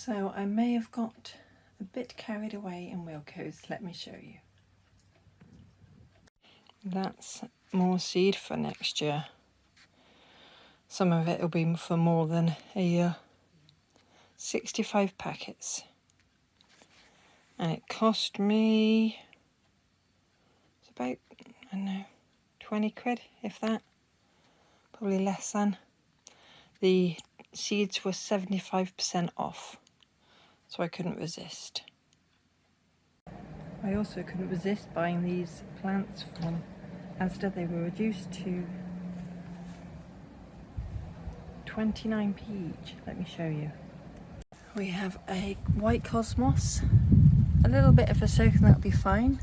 So I may have got a bit carried away in Wilco's. Let me show you. That's more seed for next year. Some of it will be for more than a year. 65 packets. And it cost me, it's about, I don't know, 20 quid, if that. Probably less than. The seeds were 75% off, so I couldn't resist. I also couldn't resist buying these plants from Asda. They were reduced to 29p each. Let me show you. We have a white cosmos, a little bit of a soak and that'll be fine.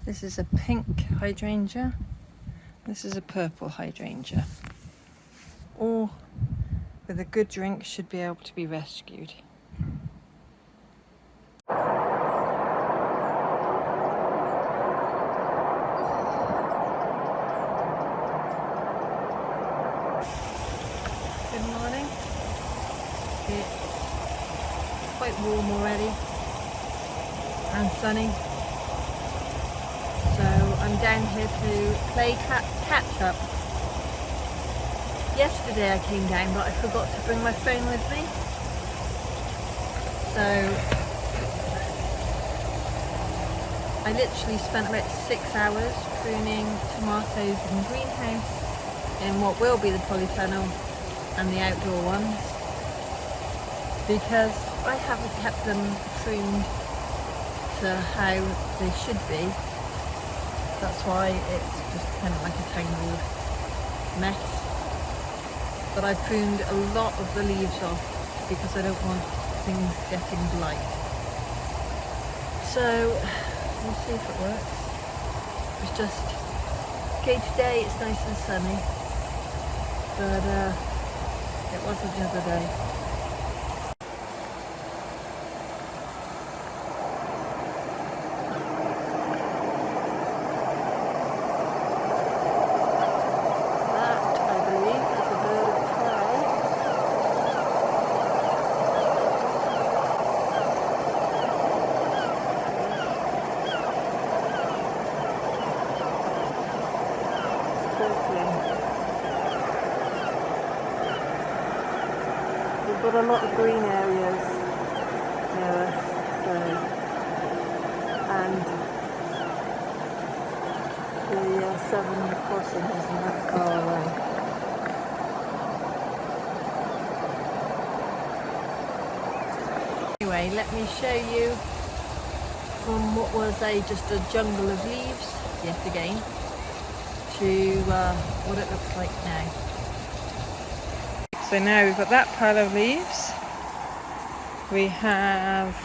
This is a pink hydrangea. This is a purple hydrangea. All with a good drink should be able to be rescued. Good morning. It's quite warm already and sunny, so I'm down here to play catch up. Yesterday I came down, but I forgot to bring my phone with me, so I literally spent about 6 hours pruning tomatoes in the greenhouse in what will be the polytunnel and the outdoor ones, because I haven't kept them pruned to how they should be. That's why it's just kind of like a tangled mess. But I pruned a lot of the leaves off because I don't want things getting blight. So we'll see if it works. It's just, okay, today it's nice and sunny, but it wasn't the other day. We've got a lot of green areas near us, so, and the 7 crossing isn't that far away. Anyway, let me show you from what was just a jungle of leaves, yet again, to what it looks like now. So now we've got that pile of leaves. We have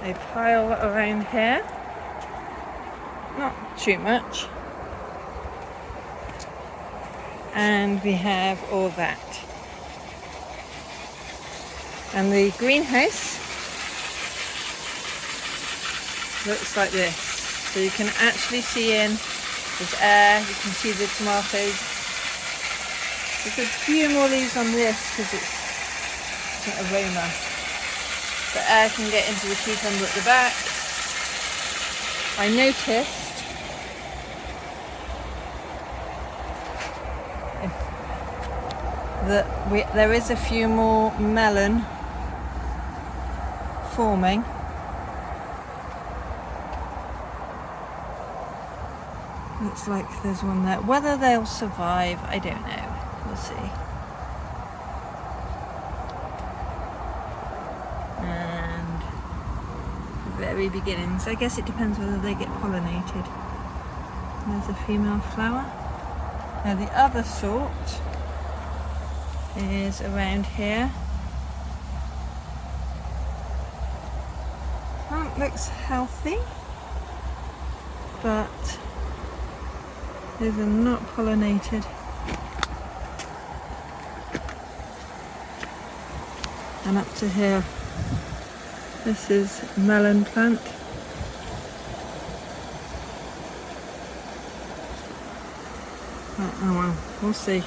a pile around here. Not too much. And we have all that. And the greenhouse looks like this. So you can actually see in, there's air, you can see the tomatoes. There's a few more leaves on this because it's an aroma. The air can get into the cucumber at the back. I noticed that there is a few more melon forming. Looks like there's one there. Whether they'll survive, I don't know. We'll see. And the very beginnings. I guess it depends whether they get pollinated. There's a female flower. Now the other sort is around here. Plant looks healthy, but these are not pollinated. And up to here, this is melon plant. Oh well, we'll see.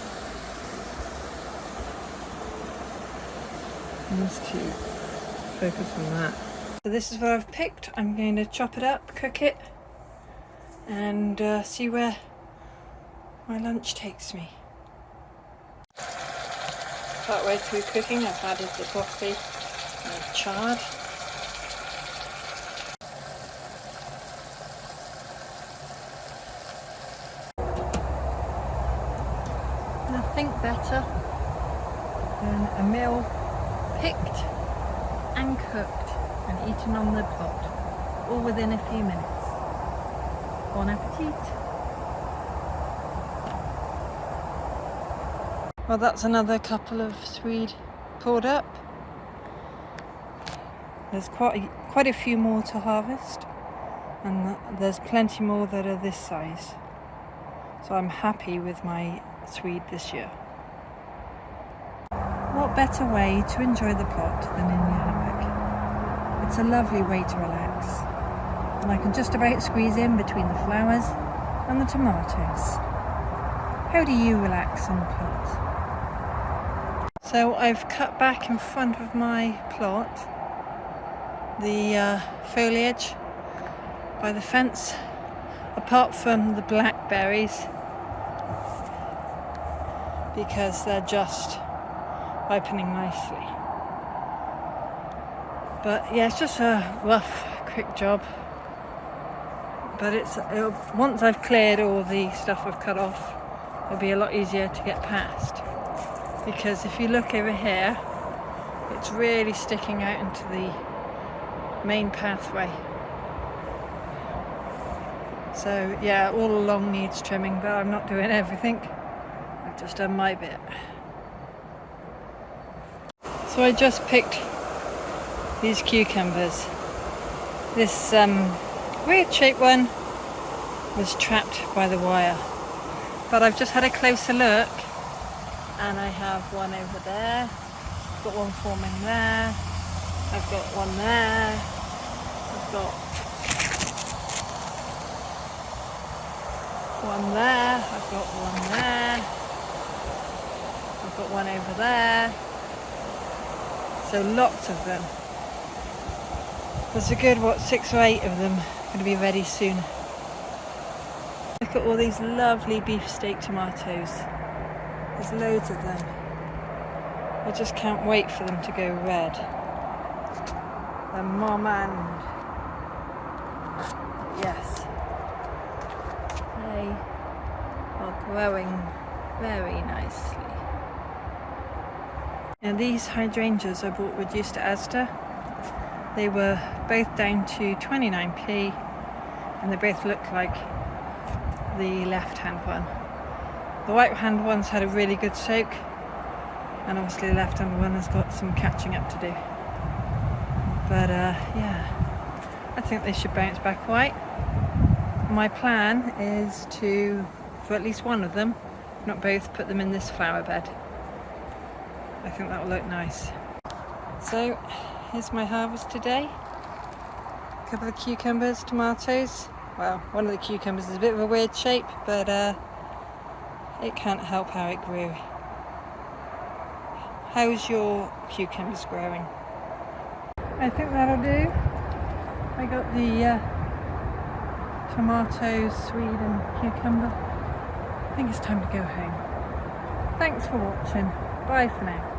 needs to focus on that. So this is what I've picked. I'm going to chop it up, cook it, and see where my lunch takes me. Partway through cooking, I've added the broccoli and chard. Nothing better than a meal picked and cooked and eaten on the pot, all within a few minutes. Bon appetit! Well, that's another couple of swede pulled up. There's quite a few more to harvest, and there's plenty more that are this size. So I'm happy with my swede this year. What better way to enjoy the plot than in your hammock? It's a lovely way to relax, and I can just about squeeze in between the flowers and the tomatoes. How do you relax on the plot? So I've cut back in front of my plot the foliage by the fence, apart from the blackberries, because they're just ripening nicely. But yeah, it's just a rough, quick job. But once I've cleared all the stuff I've cut off, it'll be a lot easier to get past. Because if you look over here, it's really sticking out into the main pathway. So yeah, all along needs trimming, but I'm not doing everything. I've just done my bit. So I just picked these cucumbers. This weird shaped one was trapped by the wire, but I've just had a closer look, and I have one over there, I've got one forming there, I've got one there, I've got one there, I've got one there, I've got one over there. So lots of them. There's a good, 6 or 8 of them going to be ready soon. Look at all these lovely beefsteak tomatoes. There's loads of them. I just can't wait for them to go red. The mom and yes, they are growing very nicely. And these hydrangeas I bought reduced to Asda. They were both down to 29p, and they both look like the left-hand one. The right-hand one's had a really good soak, and obviously the left-hand one has got some catching up to do. But yeah, I think they should bounce back right. My plan is to, for at least one of them, if not both, put them in this flower bed. I think that will look nice. So here's my harvest today. A couple of cucumbers, tomatoes. Well, one of the cucumbers is a bit of a weird shape, but it can't help how it grew. How's your cucumbers growing? I think that'll do. I got the tomatoes, swede and cucumber. I think it's time to go home. Thanks for watching. Bye for now.